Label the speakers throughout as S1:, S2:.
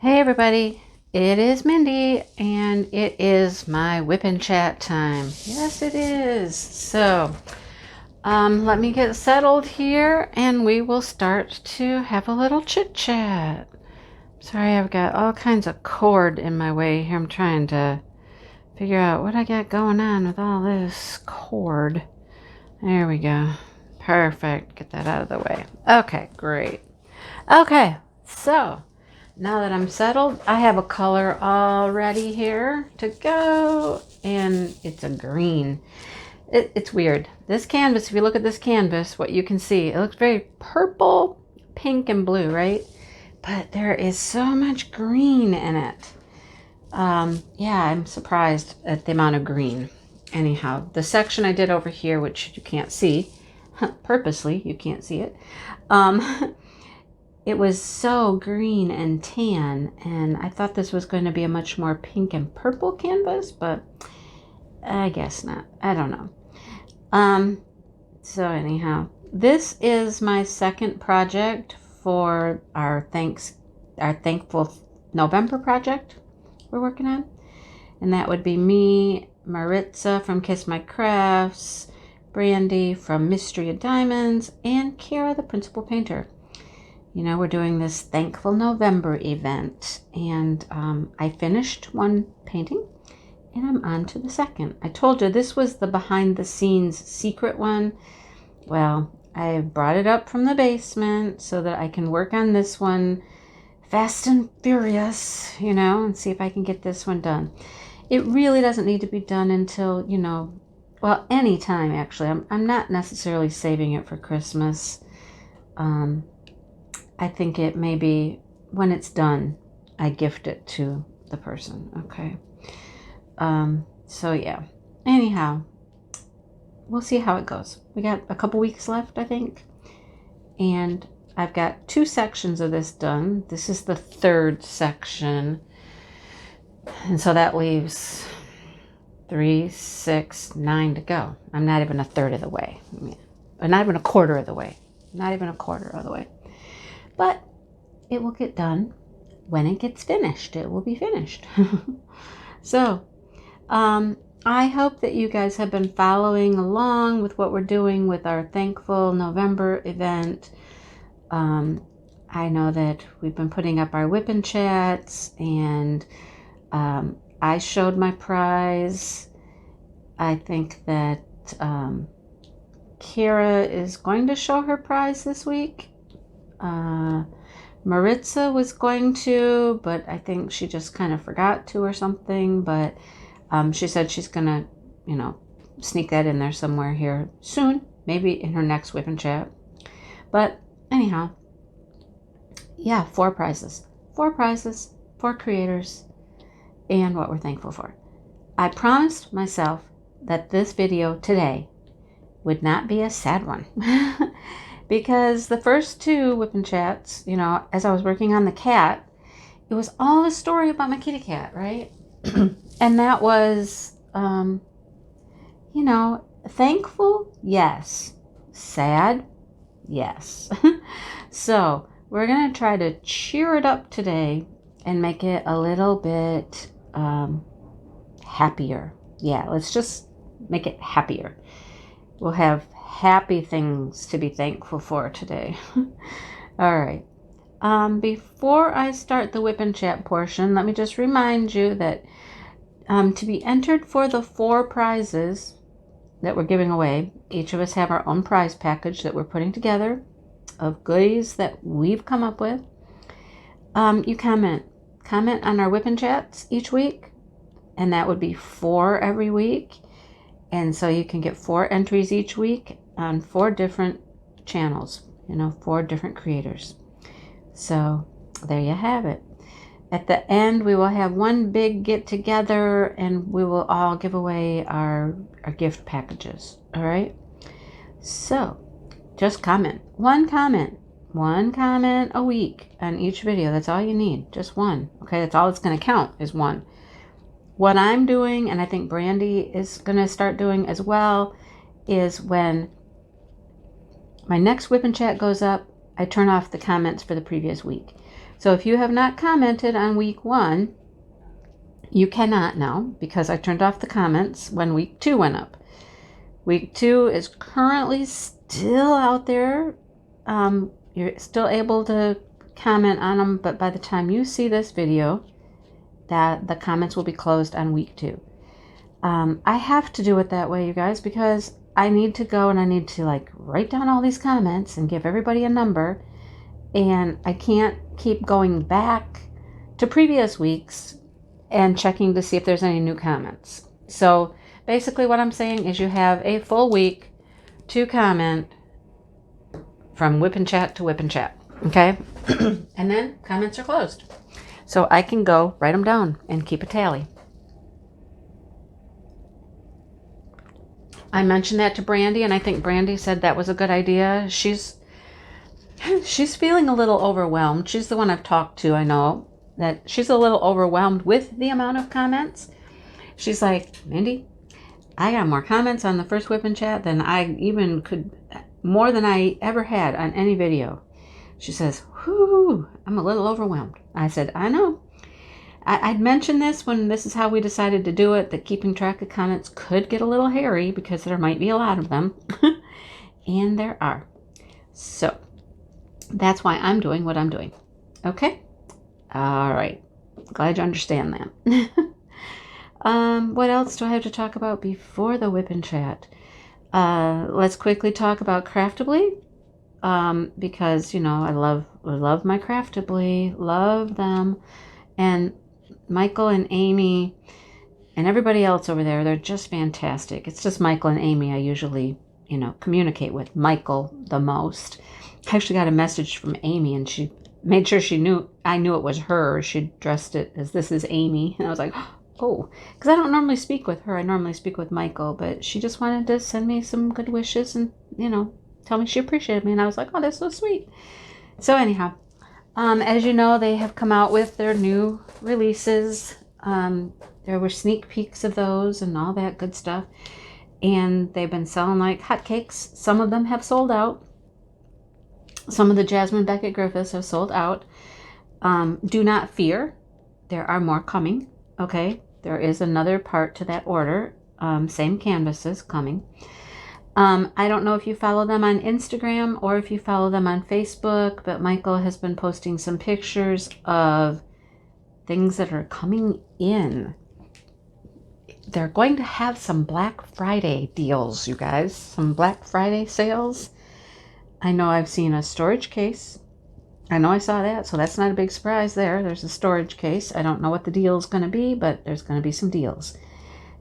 S1: Hey everybody, it is Mindy and it is my WIP and chat time. Yes it is. So let me get settled here and we will start to have a little chit chat. Sorry, I've got all kinds of cord in my way here. I'm trying to figure out what I got going on with all this cord. There we go. Perfect. Get that out of the way. Okay, great. Okay, so now that I'm settled, I have a color already here to go, and it's a green. It's weird. This canvas, if you look at this canvas, what you can see, it looks very purple, pink, and blue, right? But there is so much green in it. Yeah, I'm surprised at the amount of green. Anyhow, the section I did over here, which you can't see, purposely, you can't see it, it was so green and tan, and I thought this was going to be a much more pink and purple canvas, but I guess not. I don't know. So anyhow, this is my second project for our Thankful November project we're working on, and that would be me, Maritza from Kiss My Crafts, Brandy from Mystria Diamonds, and Kara, the principal painter. You know, we're doing this Thankful November event, and I finished one painting, and I'm on to the second. I told you this was the behind-the-scenes secret one. Well, I brought it up from the basement so that I can work on this one fast and furious, you know, and see if I can get this one done. It really doesn't need to be done until, you know, well, any time, actually. I'm not necessarily saving it for Christmas. I think it may be when it's done, I gift it to the person, okay? So yeah, anyhow, we'll see how it goes. We got a couple weeks left, I think, and I've got 2 sections of this done. This is the 3rd section, and so that leaves 3, 6, 9 to go. I'm not even a third of the way, not even a quarter of the way, not even a quarter of the way. But it will get done when it gets finished. It will be finished. So, I hope that you guys have been following along with what we're doing with our Thankful November event. I know that we've been putting up our WIP and chats, and I showed my prize. I think that Kara is going to show her prize this week. Maritza was going to, but I think she just kind of forgot to or something, but she said she's gonna, you know, sneak that in there somewhere here soon, maybe in her next WIP and chat. But anyhow, yeah, 4 prizes, 4 creators, and what we're thankful for. I promised myself that this video today would not be a sad one. Because the first 2 WIP and chats, you know, as I was working on the cat, it was all a story about my kitty cat, right? And that was, you know, thankful, yes. Sad, yes. So we're going to try to cheer it up today and make it a little bit happier. Yeah, let's just make it happier. We'll have happy things to be thankful for today. All right. Before I start the WIP and chat portion, let me just remind you that to be entered for the 4 prizes that we're giving away, each of us have our own prize package that we're putting together of goodies that we've come up with. You comment on our WIP and chats each week, and that would be 4 every week. And so you can get 4 entries each week on 4 different channels, you know, 4 different creators. So there you have it. At the end, we will have one big get together and we will all give away our gift packages. All right. So just comment. One comment a week on each video. That's all you need. Just 1. Okay. That's all it's going to count is 1. What I'm doing, and I think Brandy is going to start doing as well, is when my next WIP and chat goes up, I turn off the comments for the previous week. So if you have not commented on week 1, you cannot now, because I turned off the comments when week 2 went up. Week 2 is currently still out there. You're still able to comment on them, but by the time you see this video, that the comments will be closed on week 2. I have to do it that way, you guys, because I need to go and I need to like write down all these comments and give everybody a number, and I can't keep going back to previous weeks and checking to see if there's any new comments. So basically what I'm saying is you have a full week to comment from WIP and chat to WIP and chat, okay? And then comments are closed. So I can go write them down and keep a tally. I mentioned that to Brandy, and I think Brandy said that was a good idea. She's feeling a little overwhelmed. She's the one I've talked to, I know, that she's a little overwhelmed with the amount of comments. She's like, Mindy, I got more comments on the first WIP and chat than I even could, more than I ever had on any video. She says, whoo, I'm a little overwhelmed. I said, I know. I'd mentioned this when this is how we decided to do it, that keeping track of comments could get a little hairy because there might be a lot of them. And there are. So that's why I'm doing what I'm doing. Okay? All right. Glad you understand that. What else do I have to talk about before the WIP and chat? Let's quickly talk about Craftably. Because, you know, I love my Craftably. Love them. And Michael and Amy and everybody else over there, they're just fantastic. It's just Michael and Amy I usually, you know, communicate with. Michael the most. I actually got a message from Amy, and she made sure I knew it was her. She dressed it as this is Amy. And I was like, oh, because I don't normally speak with her. I normally speak with Michael, but she just wanted to send me some good wishes and, you know, tell me she appreciated me. And I was like, oh, that's so sweet. So anyhow, as you know, they have come out with their new releases. There were sneak peeks of those and all that good stuff. And they've been selling like hotcakes. Some of them have sold out. Some of the Jasmine Beckett Griffiths have sold out. Do not fear. There are more coming. Okay. There is another part to that order. Same canvases coming. I don't know if you follow them on Instagram or if you follow them on Facebook, but Michael has been posting some pictures of things that are coming in. They're going to have some Black Friday deals, you guys. Some Black Friday sales. I know I've seen a storage case. I know I saw that, so that's not a big surprise there. There's a storage case. I don't know what the deal is going to be, but there's going to be some deals.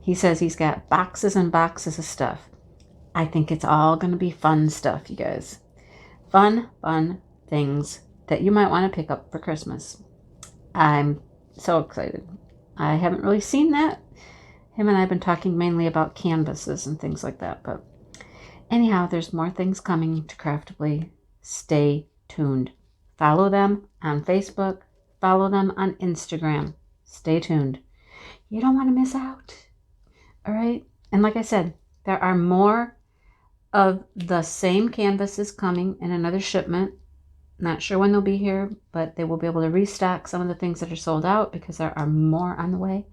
S1: He says he's got boxes and boxes of stuff. I think it's all going to be fun stuff, you guys. Fun things that you might want to pick up for Christmas. I'm so excited. I haven't really seen that. Him and I have been talking mainly about canvases and things like that. But anyhow, there's more things coming to Craftably. Stay tuned. Follow them on Facebook. Follow them on Instagram. Stay tuned. You don't want to miss out. All right? And like I said, there are more of the same canvases coming in another shipment. Not sure when they'll be here, but they will be able to restock some of the things that are sold out because there are more on the way.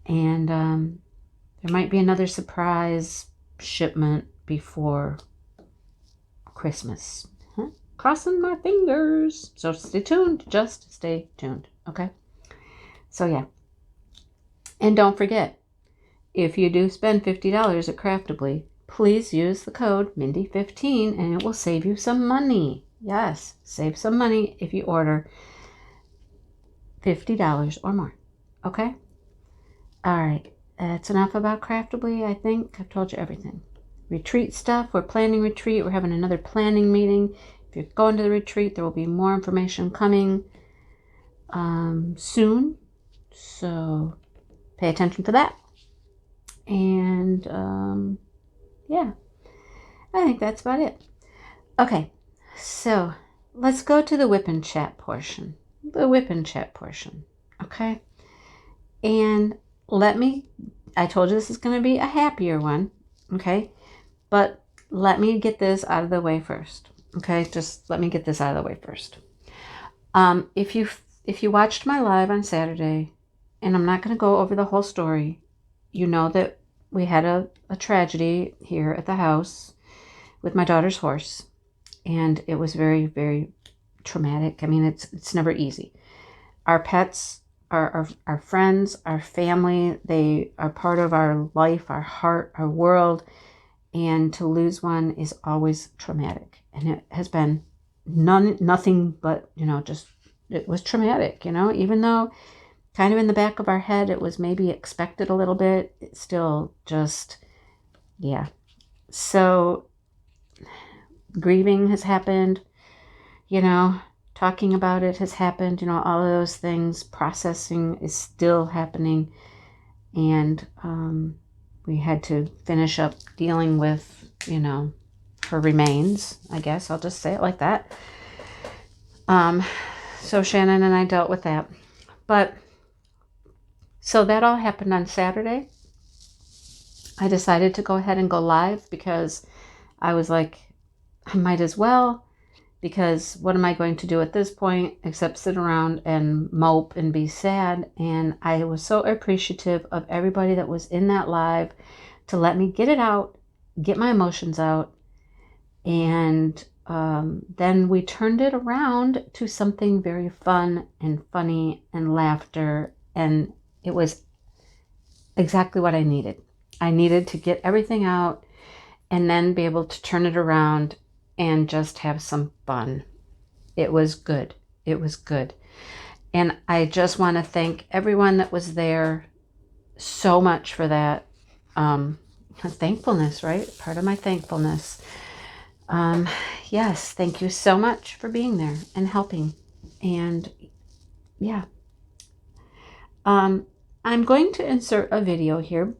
S1: And there might be another surprise shipment before Christmas. Crossing my fingers. So stay tuned. Just stay tuned. Okay? So yeah. And don't forget, if you do spend $50 at Craftably, please use the code Mindy15 and it will save you some money. Yes, save some money if you order $50 or more. Okay? All right. That's enough about Craftably, I think. I've told you everything. Retreat stuff. We're planning retreat. We're having another planning meeting. If you're going to the retreat, there will be more information coming soon. So pay attention to that. And yeah, I think that's about it. Okay, so let's go to the WIP and chat portion. The WIP and chat portion. Okay. And I told you this is going to be a happier one. Okay. But let me get this out of the way first. Okay. Just let me get this out of the way first. If you watched my live on Saturday, and I'm not going to go over the whole story, you know that we had a tragedy here at the house with my daughter's horse, and it was very, very traumatic. I mean, it's never easy. Our pets are our friends, our family. They are part of our life, our heart, our world, and to lose one is always traumatic. And it has been nothing but, just, it was traumatic, even though kind of in the back of our head, it was maybe expected a little bit. It's still just, yeah. So grieving has happened, talking about it has happened, all of those things. Processing is still happening. And we had to finish up dealing with, her remains, I guess. I'll just say it like that. So Shannon and I dealt with that. But so that all happened on Saturday. I decided to go ahead and go live because I was like, I might as well, because what am I going to do at this point except sit around and mope and be sad? And I was so appreciative of everybody that was in that live to let me get it out, get my emotions out. And then we turned it around to something very fun and funny and laughter. And it was exactly what I needed. I needed to get everything out and then be able to turn it around and just have some fun. It was good. It was good. And I just want to thank everyone that was there so much for that. Thankfulness, right? Part of my thankfulness. Yes, thank you so much for being there and helping. And yeah. I'm going to insert a video here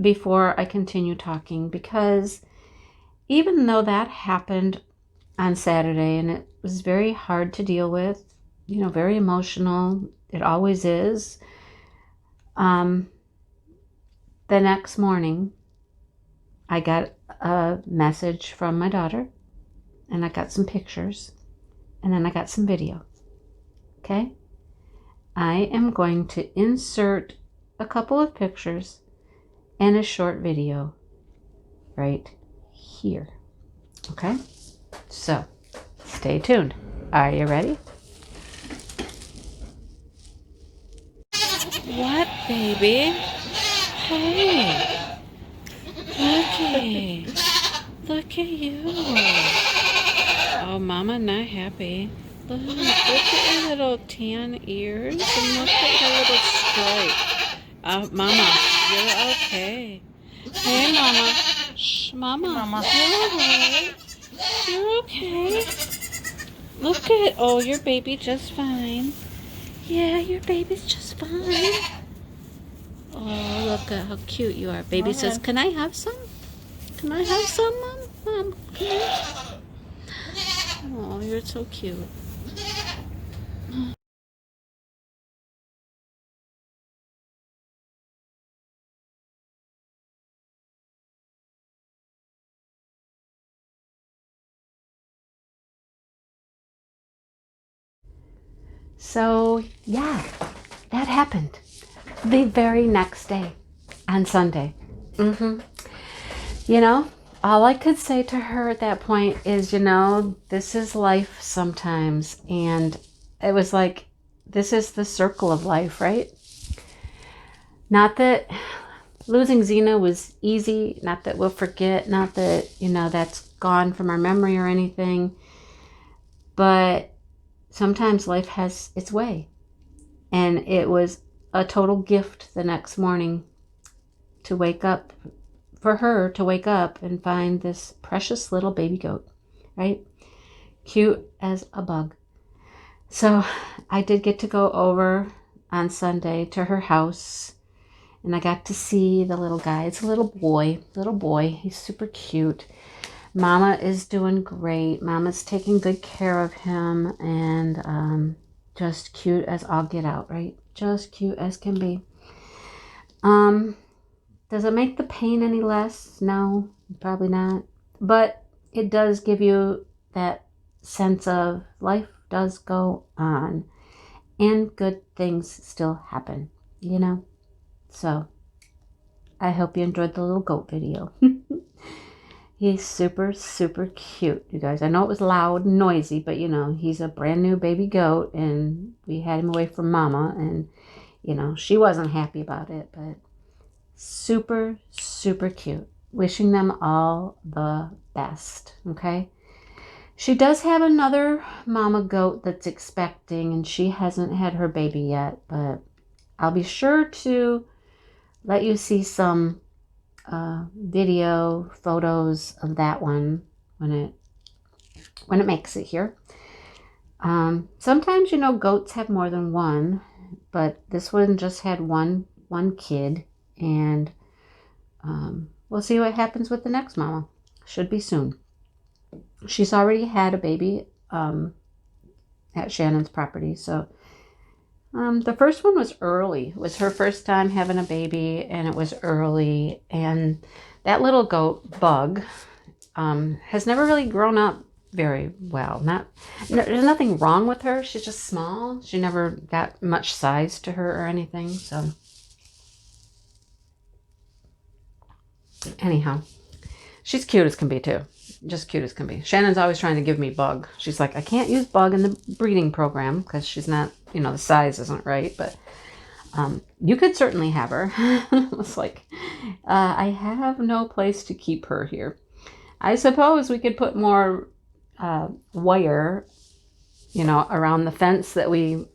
S1: before I continue talking, because even though that happened on Saturday and it was very hard to deal with, very emotional, it always is. The next morning, I got a message from my daughter, and I got some pictures, and then I got some video. Okay? I am going to insert a couple of pictures and a short video right here. Okay? So, stay tuned. Are you ready? What, baby? Hey. Look at you. Oh, Mama not happy. Look at your little tan ears and look at your little stripe. Mama, you're okay. Hey, Mama. Shh, Mama. You're alright. You're okay. Look at, oh, your baby just fine. Yeah, your baby's just fine. Oh, look at how cute you are. Baby says, can I have some? Can I have some, Mom? Mom, can I? Oh, you're so cute. So, yeah, that happened the very next day on Sunday. All I could say to her at that point is, this is life sometimes. And it was like, this is the circle of life, right? Not that losing Xena was easy, not that we'll forget, not that, that's gone from our memory or anything. But sometimes life has its way. And it was a total gift the next morning to wake up, for her to wake up and find this precious little baby goat, right? Cute as a bug. So I did get to go over on Sunday to her house, and I got to see the little guy. It's a little boy. He's super cute. Mama is doing great. Mama's taking good care of him, and just cute as all get out, right? Just cute as can be. Does it make the pain any less? No, probably not. But it does give you that sense of life does go on, and good things still happen, you know? So I hope you enjoyed the little goat video. He's super, super cute, you guys. I know it was loud and noisy, but, you know, he's a brand new baby goat, and we had him away from Mama, and, you know, she wasn't happy about it, but super, super cute. Wishing them all the best, okay? She does have another mama goat that's expecting, and she hasn't had her baby yet, but I'll be sure to let you see some video photos of that one when it makes it here. Sometimes, you know, goats have more than one, but this one just had one kid, and we'll see what happens with the next mama. Should be soon. She's already had a baby at Shannon's property, so the first one was early. It was her first time having a baby, and it was early. And that little goat, Bug, has never really grown up very well. There's nothing wrong with her. She's just small. She never got much size to her or anything. So anyhow, she's cute as can be too. Just cute as can be. Shannon's always trying to give me Bug. She's like, I can't use Bug in the breeding program because she's not, you know, the size isn't right, but you could certainly have her. It's like, I have no place to keep her here. I suppose we could put more wire, you know, around the fence that we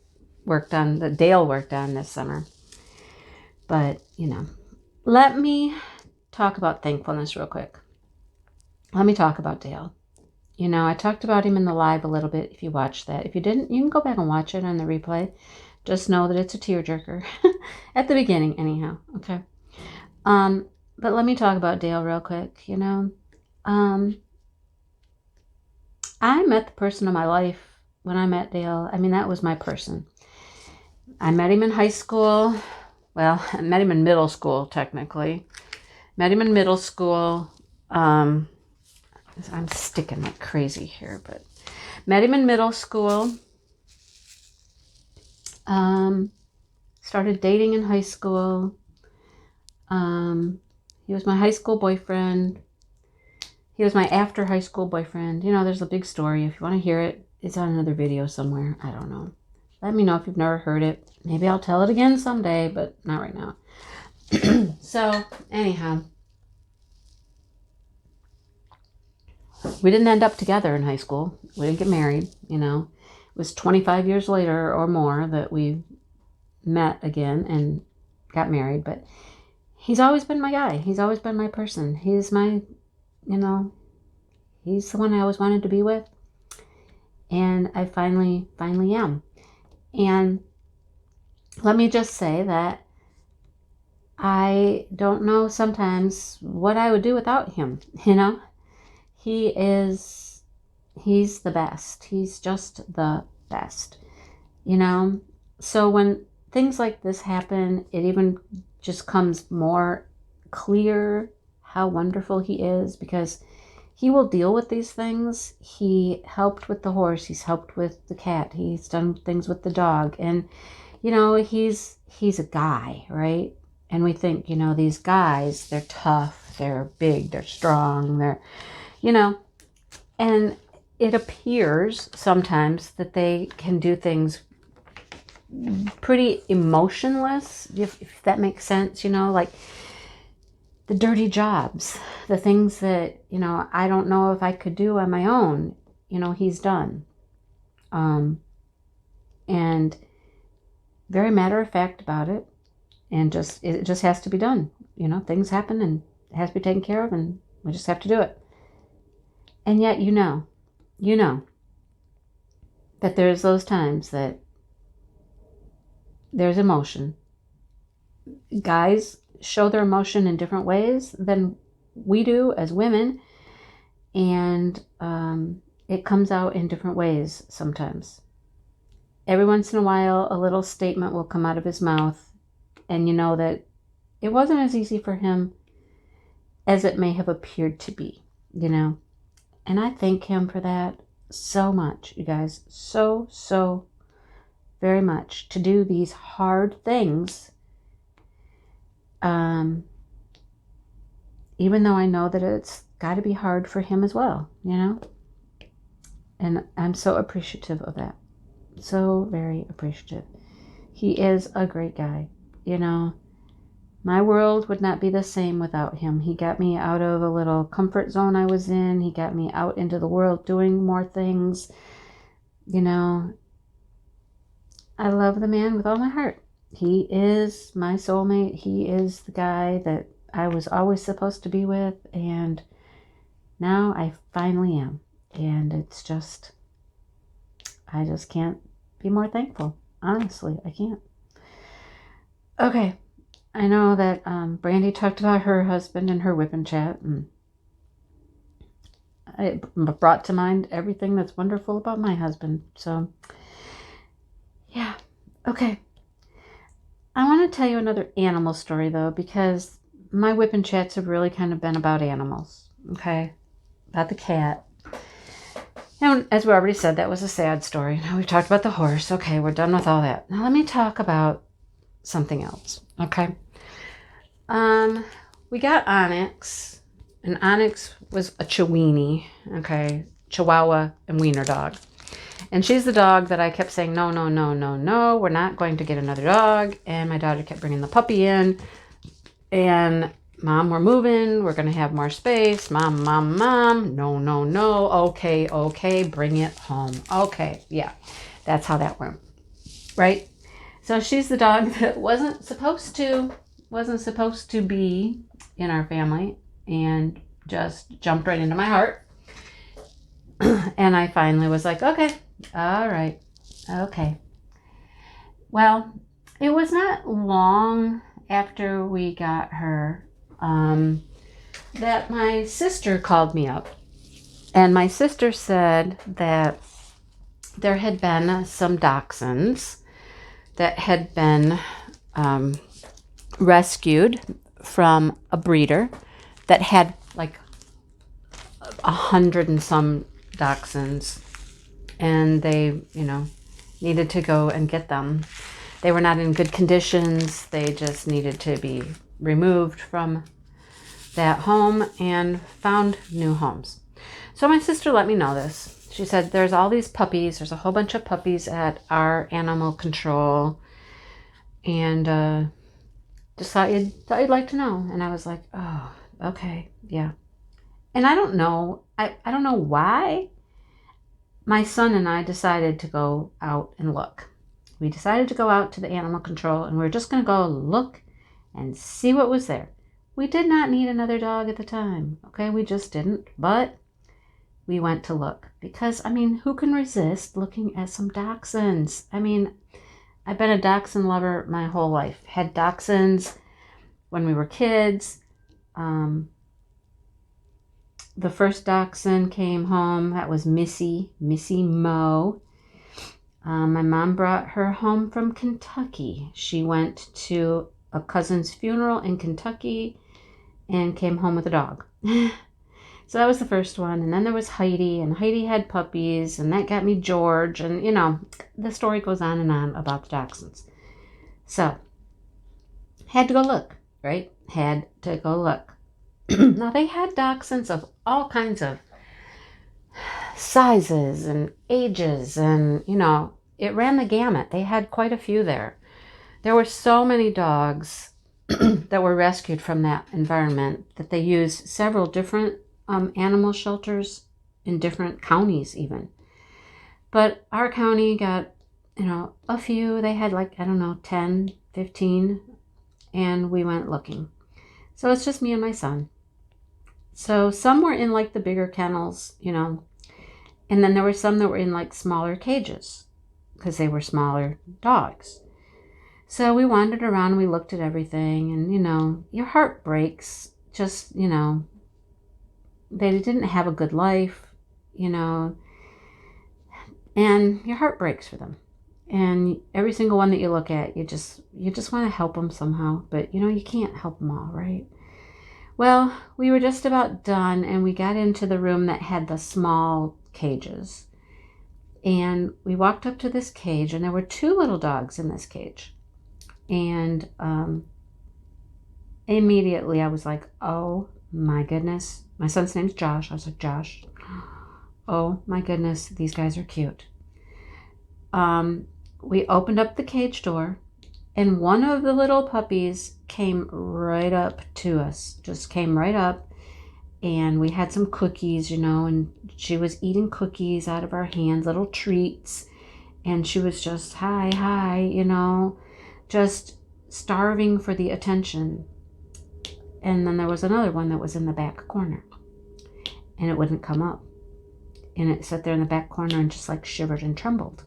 S1: worked on, that Dale worked on this summer. But, you know, let me talk about thankfulness real quick. Let me talk about Dale. You know, I talked about him in the live a little bit, if you watched that. If you didn't, you can go back and watch it on the replay. Just know that it's a tearjerker. At the beginning, anyhow. Okay. But let me talk about Dale real quick, you know. I met the person of my life when I met Dale. I mean, that was my person. I met him in high school. Well, I met him in middle school, technically. Met him in middle school. I'm sticking like crazy here, but met him in middle school. Started dating in high school. He was my high school boyfriend. He was my after high school boyfriend. You know, there's a big story. If you want to hear it, it's on another video somewhere. I don't know. Let me know if you've never heard it. Maybe I'll tell it again someday, but not right now. So, anyhow. We didn't end up together in high school. We didn't get married, you know. It was 25 years later or more that we met again and got married. But he's always been my guy. He's always been my person. He's my, you know, he's the one I always wanted to be with. And I finally am. And let me just say that I don't know sometimes what I would do without him, you know. He's the best. He's just the best, you know. So when things like this happen, it even just comes more clear how wonderful he is, because he will deal with these things. He helped with the horse. He's helped with the cat. He's done things with the dog. And, you know, he's a guy, right? And we think, you know, these guys, they're tough, they're big, they're strong, they're, you know, and it appears sometimes that they can do things pretty emotionless, if that makes sense, you know, like the dirty jobs, the things that, you know, I don't know if I could do on my own, you know, he's done. And very matter of fact about it, and it just has to be done. You know, things happen and it has to be taken care of, and we just have to do it. And yet, you know that there's those times that there's emotion. Guys show their emotion in different ways than we do as women, and it comes out in different ways sometimes. Every once in a while, a little statement will come out of his mouth, and you know that it wasn't as easy for him as it may have appeared to be, you know. And I thank him for that so much, you guys. So very much to do these hard things. Even though I know that it's got to be hard for him as well, you know? And I'm so appreciative of that. So very appreciative. He is a great guy, you know? My world would not be the same without him. He got me out of a little comfort zone I was in. He got me out into the world doing more things. You know, I love the man with all my heart. He is my soulmate. He is the guy that I was always supposed to be with. And now I finally am. And it's just, I just can't be more thankful. Honestly, I can't. Okay. I know that Brandy talked about her husband and her whip and chat, and it brought to mind everything that's wonderful about my husband. So, yeah. Okay. I want to tell you another animal story, though, because my whip and chats have really kind of been about animals, okay? About the cat. And as we already said, that was a sad story. Now we've talked about the horse. Okay, we're done with all that. Now let me talk about something else, okay? We got Onyx, and Onyx was a Chiweenie, okay? Chihuahua and wiener dog. And she's the dog that I kept saying, no, we're not going to get another dog. And my daughter kept bringing the puppy in. And, Mom, we're moving. We're going to have more space. Mom. No. Okay, bring it home. Okay, yeah, that's how that went, right? So she's the dog that wasn't supposed to be in our family and just jumped right into my heart. And I finally was like, okay, all right, okay. Well, it was not long after we got her that my sister called me up. And my sister said that there had been some dachshunds that had been rescued from a breeder that had like 100 and some dachshunds, and they, needed to go and get them. They were not in good conditions. They just needed to be removed from that home and found new homes. So my sister let me know this. She said, there's all these puppies. There's a whole bunch of puppies at our animal control, and just thought you'd like to know. And I was like, oh, okay, yeah. And I don't know. I don't know why my son and I decided to go out and look. We decided to go out to the animal control, and we were just going to go look and see what was there. We did not need another dog at the time. Okay, we just didn't. But we went to look because, who can resist looking at some dachshunds? I've been a dachshund lover my whole life. Had dachshunds when we were kids. The first dachshund came home. That was Missy Mo. My mom brought her home from Kentucky. She went to a cousin's funeral in Kentucky and came home with a dog. So that was the first one. And then there was Heidi, and Heidi had puppies, and that got me George. And, the story goes on and on about the dachshunds. So, had to go look, right? Had to go look. Now, they had dachshunds of all kinds of sizes and ages, and, it ran the gamut. They had quite a few there. There were so many dogs that were rescued from that environment that they used several different animal shelters in different counties even. But our county got, a few. They had 10, 15, and we went looking. So it's just me and my son. So some were in the bigger kennels, and then there were some that were in smaller cages because they were smaller dogs. So we wandered around and we looked at everything, and your heart breaks. Just, they didn't have a good life, and your heart breaks for them. And every single one that you look at, you just want to help them somehow, but you can't help them all, right? Well, we were just about done, and we got into the room that had the small cages. And we walked up to this cage, and there were 2 little dogs in this cage. And immediately I was like, oh my goodness. My son's name's Josh. I was like, Josh, oh my goodness, these guys are cute. We opened up the cage door, and one of the little puppies came right up to us, just came right up. And we had some cookies, and she was eating cookies out of our hands, little treats. And she was just, hi, just starving for the attention. And then there was another one that was in the back corner, and it wouldn't come up. And it sat there in the back corner and just like shivered and trembled.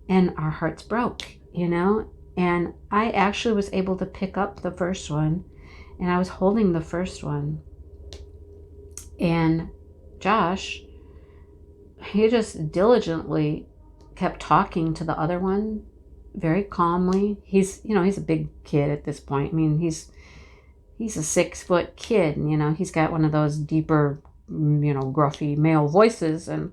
S1: And our hearts broke, And I actually was able to pick up the first one, and I was holding the first one. And Josh, he just diligently kept talking to the other one very calmly. He's a big kid at this point. I mean, he's a 6-foot kid, he's got one of those deeper, gruffy male voices. And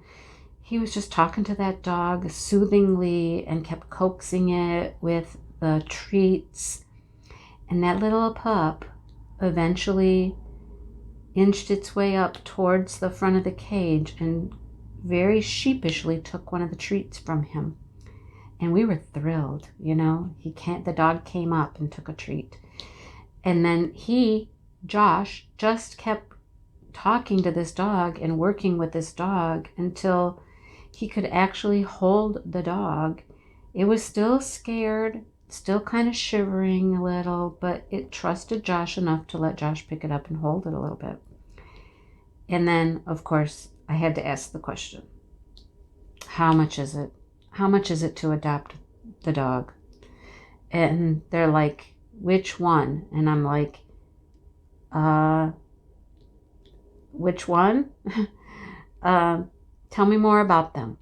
S1: he was just talking to that dog soothingly and kept coaxing it with the treats. And that little pup eventually inched its way up towards the front of the cage and very sheepishly took one of the treats from him. And we were thrilled, the dog came up and took a treat. And then Josh, just kept talking to this dog and working with this dog until he could actually hold the dog. It was still scared, still kind of shivering a little, but it trusted Josh enough to let Josh pick it up and hold it a little bit. And then, of course, I had to ask the question, how much is it? How much is it to adopt the dog? And they're like, which one? And I'm like, which one? Tell me more about them.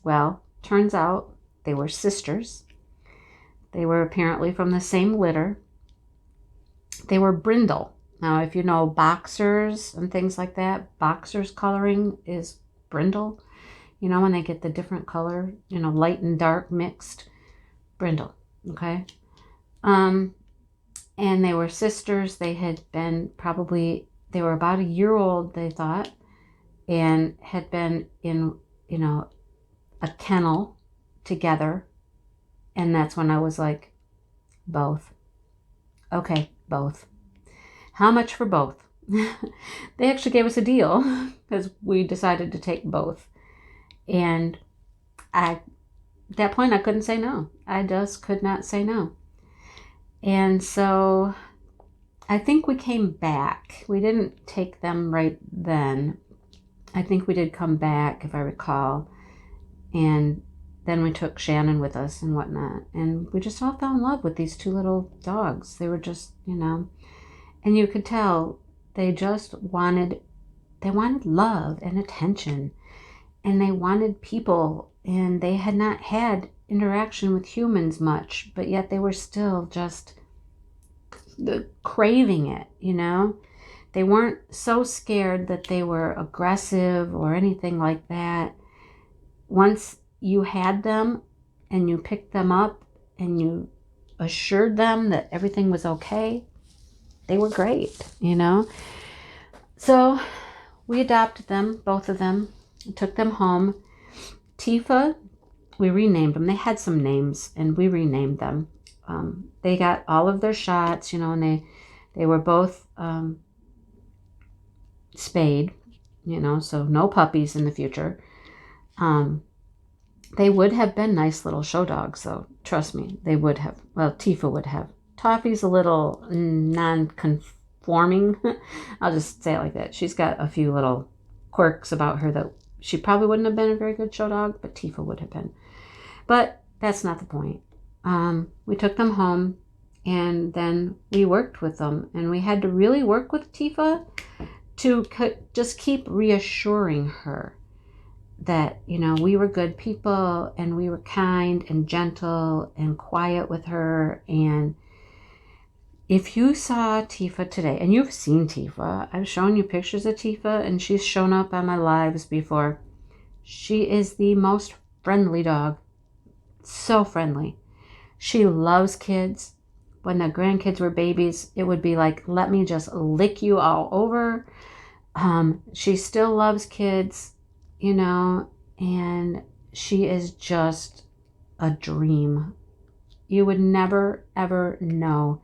S1: Well, turns out they were sisters. They were apparently from the same litter. They were brindle. Now, if you know boxers and things like that, boxers coloring is brindle. When they get the different color, light and dark mixed, brindle, okay? And they were sisters. They were about a year old, they thought, and had been in, a kennel together. And that's when I was like, both. Okay, both. How much for both? They actually gave us a deal because we decided to take both. And at that point, I couldn't say no. I just could not say no. And so I think we came back. We didn't take them right then. I think we did come back, if I recall. And then we took Shannon with us and whatnot. And we just all fell in love with these 2 little dogs. They were just, and you could tell they just wanted love and attention. And they wanted people. And they had not had interaction with humans much. But yet they were still just craving it, They weren't so scared that they were aggressive or anything like that. Once you had them and you picked them up and you assured them that everything was okay, they were great, So we adopted them, both of them, took them home. Tifa, we renamed them. They had some names and we renamed them. They got all of their shots, and they were both spayed, so no puppies in the future. They would have been nice little show dogs, though. Trust me, they would have. Well, Tifa would have. Toffee's a little non-conforming. I'll just say it like that. She's got a few little quirks about her that she probably wouldn't have been a very good show dog, but Tifa would have been. But that's not the point. We took them home, and then we worked with them, and we had to really work with Tifa to just keep reassuring her that, we were good people and we were kind and gentle and quiet with her. And if you saw Tifa today, and you've seen Tifa, I've shown you pictures of Tifa and she's shown up on my lives before. She is the most friendly dog. So friendly. She loves kids. When the grandkids were babies, it would be like, let me just lick you all over. She still loves kids, you know, and she is just a dream. You would never, ever know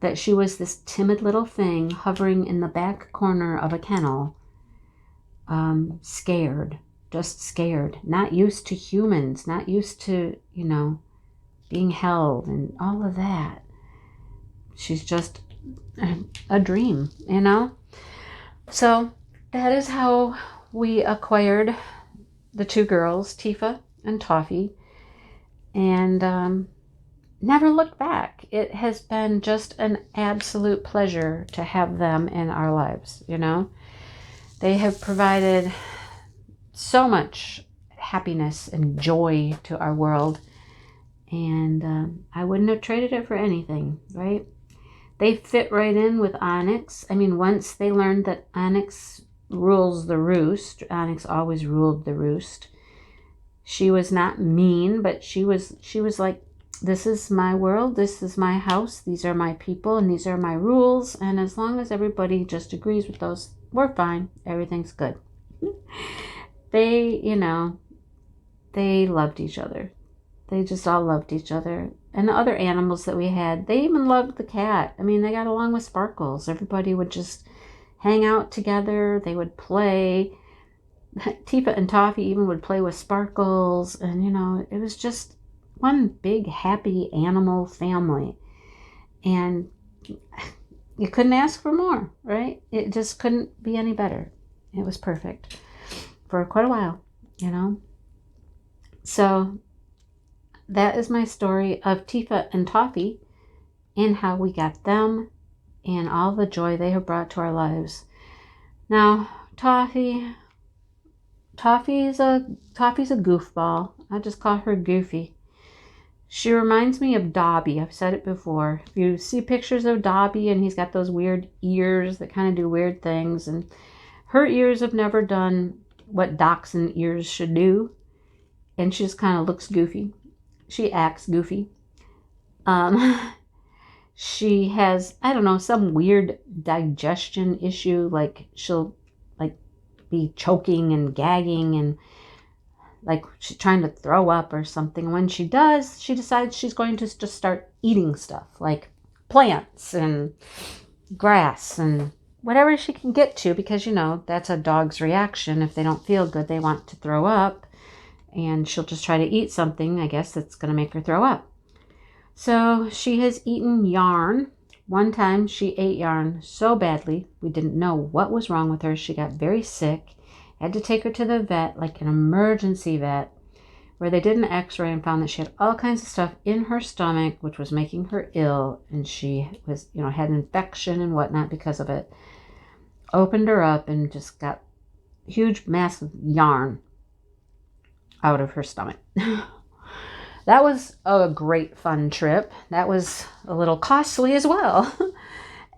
S1: that she was this timid little thing hovering in the back corner of a kennel, scared, just scared, not used to humans, not used to, you know, being held and all of that. She's just a dream, you know? So that is how we acquired the two girls, Tifa and Toffee, and never looked back. It has been just an absolute pleasure to have them in our lives, you know? They have provided so much happiness and joy to our world, and I wouldn't have traded it for anything, right? They fit right in with Onyx. I mean, once they learned that Onyx rules the roost, Onyx always ruled the roost. She was not mean, but she was like, this is my world, this is my house, these are my people, and these are my rules, and as long as everybody just agrees with those, we're fine, everything's good. They, you know, they loved each other. They just all loved each other. And the other animals that we had, they even loved the cat. I mean, they got along with Sparkles. Everybody would just hang out together. They would play. Tifa and Toffee even would play with Sparkles. And, you know, it was just one big, happy animal family. And you couldn't ask for more, right? It just couldn't be any better. It was perfect for quite a while, you know? So that is my story of Tifa and Toffee and how we got them and all the joy they have brought to our lives. Now, Toffie's a goofball. I just call her Goofy. She reminds me of Dobby. I've said it before. If you see pictures of Dobby and he's got those weird ears that kind of do weird things, and her ears have never done what dachshund ears should do, and she just kind of looks goofy. She acts goofy. She has, I don't know, some weird digestion issue. Like she'll like be choking and gagging and like she's trying to throw up or something. When she does, she decides she's going to just start eating stuff like plants and grass and whatever she can get to, because, you know, that's a dog's reaction. If they don't feel good, they want to throw up. And she'll just try to eat something, I guess, that's going to make her throw up. So she has eaten yarn. One time she ate yarn so badly, we didn't know what was wrong with her. She got very sick. Had to take her to the vet, like an emergency vet, where they did an x-ray and found that she had all kinds of stuff in her stomach, which was making her ill. And she was, you know, had an infection and whatnot because of it. Opened her up and just got huge, massive yarn out of her stomach. That was a great fun trip. That was a little costly as well.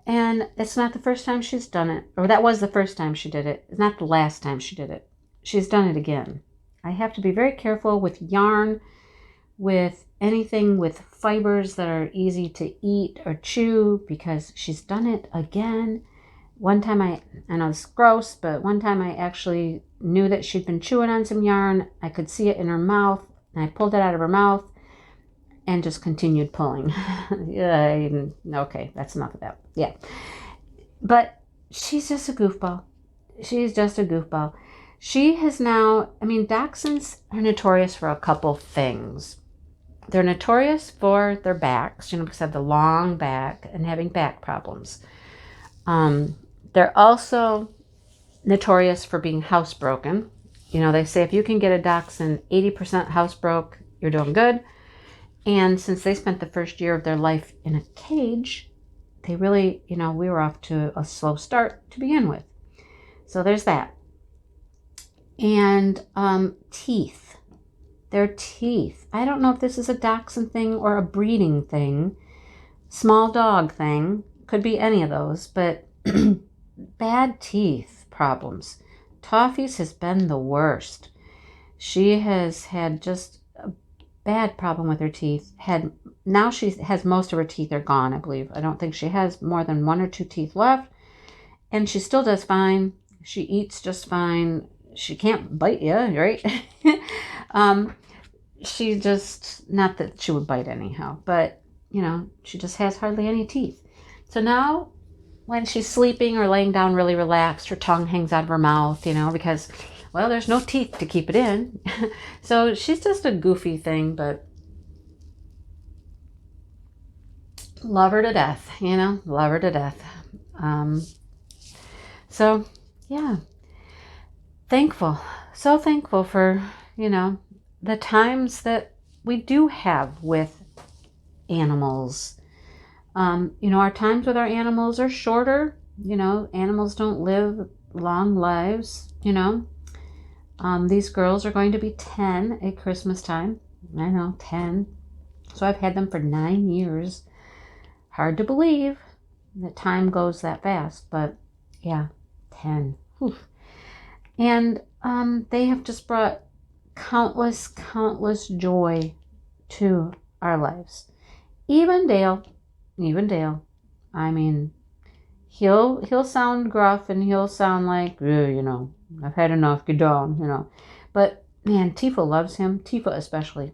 S1: And it's not the first time she's done it. Or that was the first time she did it. It's not the last time she did it. She's done it again. I have to be very careful with yarn, with anything with fibers that are easy to eat or chew, because she's done it again. One time I know it's gross, but one time I actually knew that she'd been chewing on some yarn. I could see it in her mouth, and I pulled it out of her mouth and just continued pulling. Okay, that's enough of that. Yeah. But she's just a goofball. She's just a goofball. She has now, I mean, dachshunds are notorious for a couple things. They're notorious for their backs, you know, because they have the long back and having back problems. They're also notorious for being housebroken. You know, they say if you can get a dachshund 80% housebroke, you're doing good. And since they spent the first year of their life in a cage, they really, you know, we were off to a slow start to begin with. So there's that. And teeth. Their teeth. I don't know if this is a dachshund thing or a breeding thing. Small dog thing. Could be any of those. But bad teeth problems. Toffee's has been the worst. She has had just a bad problem with her teeth. Now she has most of her teeth are gone, I believe. I don't think she has more than 1 or 2 teeth left. And she still does fine. She eats just fine. She can't bite you, right? She just, not that she would bite anyhow, but, she just has hardly any teeth. So now when she's sleeping or laying down really relaxed, her tongue hangs out of her mouth, because, well, there's no teeth to keep it in. So she's just a goofy thing, but love her to death, love her to death. So, yeah, so thankful for, the times that we do have with animals. Our times with our animals are shorter. Animals don't live long lives, These girls are going to be 10 at Christmas time. I know, 10. So I've had them for 9 years. Hard to believe that time goes that fast, but yeah, 10. Whew. And they have just brought countless joy to our lives. Even Dale. I mean, he'll sound gruff and he'll sound like, I've had enough, get down, But man, Tifa loves him. Tifa especially.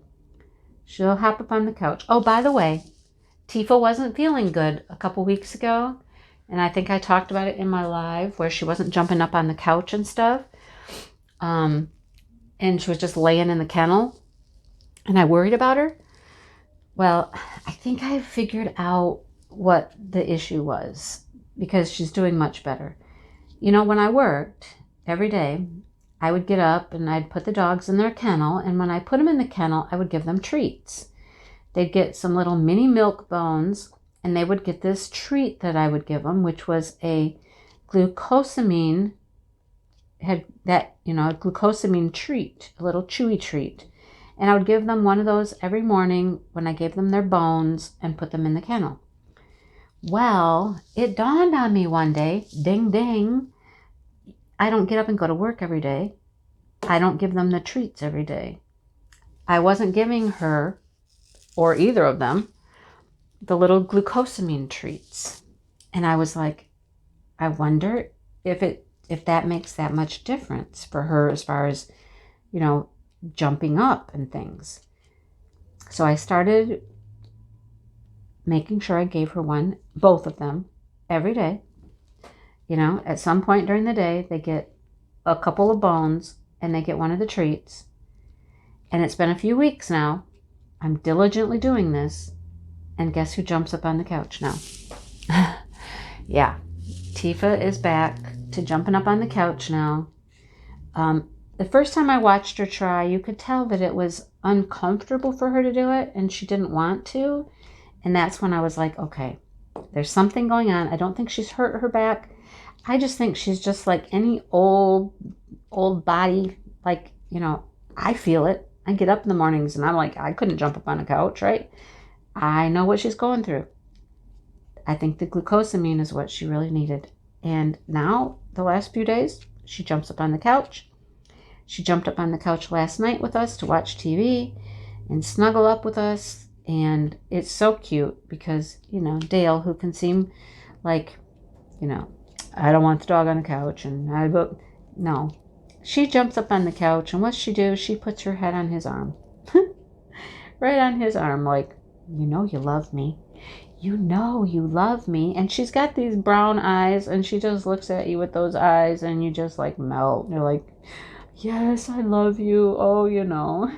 S1: She'll hop up on the couch. Oh, by the way, Tifa wasn't feeling good a couple weeks ago. And I think I talked about it in my live where she wasn't jumping up on the couch and stuff. And she was just laying in the kennel. And I worried about her. Well, I think I figured out what the issue was because she's doing much better. When I worked every day, I would get up and I'd put the dogs in their kennel. And when I put them in the kennel, I would give them treats. They'd get some little mini milk bones and they would get this treat that I would give them, which was a glucosamine, a glucosamine treat, a little chewy treat. And I would give them one of those every morning when I gave them their bones and put them in the kennel. Well, it dawned on me one day, ding, ding, I don't get up and go to work every day. I don't give them the treats every day. I wasn't giving her, or either of them, the little glucosamine treats. And I was like, I wonder if that makes that much difference for her as far as, jumping up and things. So I started making sure I gave her both of them, every day. At some point during the day, they get a couple of bones and they get one of the treats. And it's been a few weeks now. I'm diligently doing this. And guess who jumps up on the couch now? Yeah, Tifa is back to jumping up on the couch now. The first time I watched her try, you could tell that it was uncomfortable for her to do it and she didn't want to. And that's when I was like, okay, there's something going on. I don't think she's hurt her back. I just think she's just like any old body. Like, I feel it. I get up in the mornings and I'm like, I couldn't jump up on a couch, right? I know what she's going through. I think the glucosamine is what she really needed. And now, the last few days, she jumps up on the couch. She jumped up on the couch last night with us to watch TV and snuggle up with us. And it's so cute because, Dale, who can seem like, I don't want the dog on the couch. No. She jumps up on the couch and what's she do? She puts her head on his arm. Right on his arm like, you love me. You love me. And she's got these brown eyes and she just looks at you with those eyes and you just like melt. You're like, yes, I love you. Oh,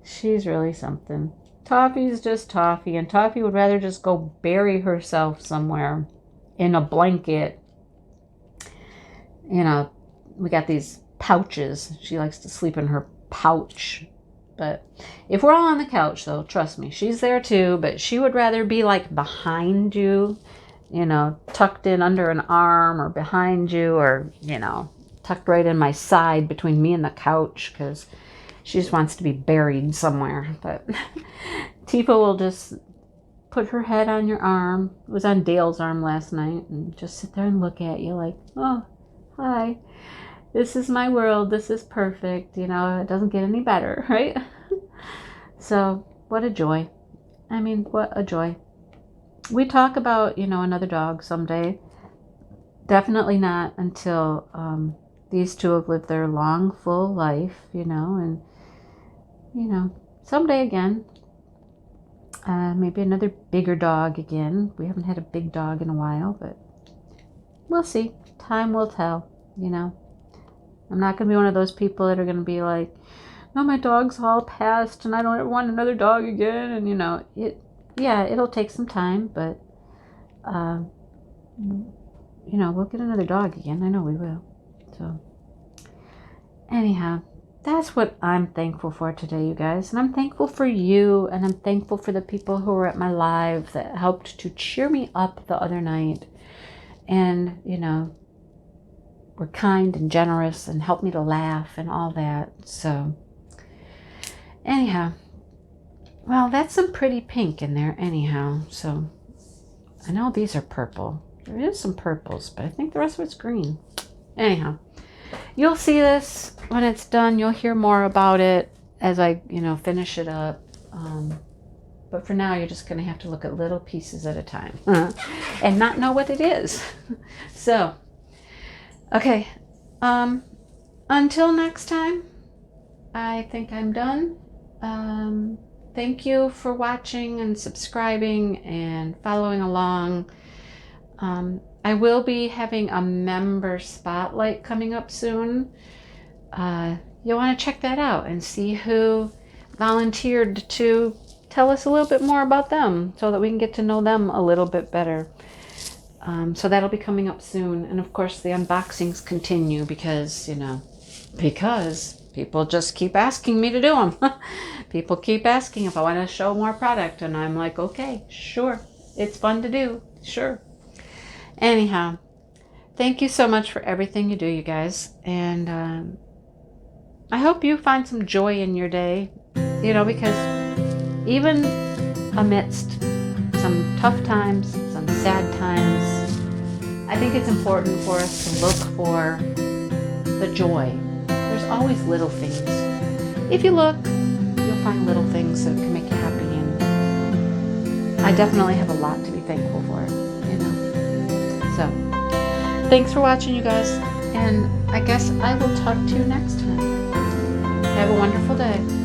S1: She's really something. Toffee's just Toffee, and Toffee would rather just go bury herself somewhere in a blanket. We got these pouches. She likes to sleep in her pouch. But if we're all on the couch, though, trust me, she's there too, but she would rather be like behind you, tucked in under an arm or behind you or, tucked right in my side between me and the couch because she just wants to be buried somewhere. But Tifa will just put her head on your arm. It was on Dale's arm last night and just sit there and look at you like, oh, hi. This is my world. This is perfect. You know, it doesn't get any better, right? So, what a joy. I mean, what a joy. We talk about, you know, another dog someday. Definitely not until these two have lived their long, full life, you know, and, you know, someday again. Maybe another bigger dog again. We haven't had a big dog in a while, but we'll see. Time will tell, you know. I'm not going to be one of those people that are going to be like, no, my dog's all passed and I don't ever want another dog again. And, you know, it'll take some time, but, you know, we'll get another dog again. I know we will. So, anyhow, that's what I'm thankful for today, you guys. And I'm thankful for you, and I'm thankful for the people who were at my live that helped to cheer me up the other night. And, you know, were kind and generous and helped me to laugh and all that. So, anyhow, well, that's some pretty pink in there anyhow. So, I know these are purple. There is some purples, but I think the rest of it's green. Anyhow, you'll see this when it's done. You'll hear more about it as I, you know, finish it up. But for now, you're just going to have to look at little pieces at a time and not know what it is. So, okay. Until next time, I think I'm done. Thank you for watching and subscribing and following along. I will be having a member spotlight coming up soon. You'll want to check that out and see who volunteered to tell us a little bit more about them so that we can get to know them a little bit better. So that'll be coming up soon. And of course the unboxings continue because, you know, because people just keep asking me to do them. People keep asking if I want to show more product, and I'm like, okay, sure. It's fun to do. Sure. Anyhow, thank you so much for everything you do, you guys. And I hope you find some joy in your day, you know, because even amidst some tough times, some sad times, I think it's important for us to look for the joy. There's always little things. If you look, you'll find little things that can make you happy. And I definitely have a lot to be thankful for, you know. So, thanks for watching, you guys. And I guess I will talk to you next time. Have a wonderful day.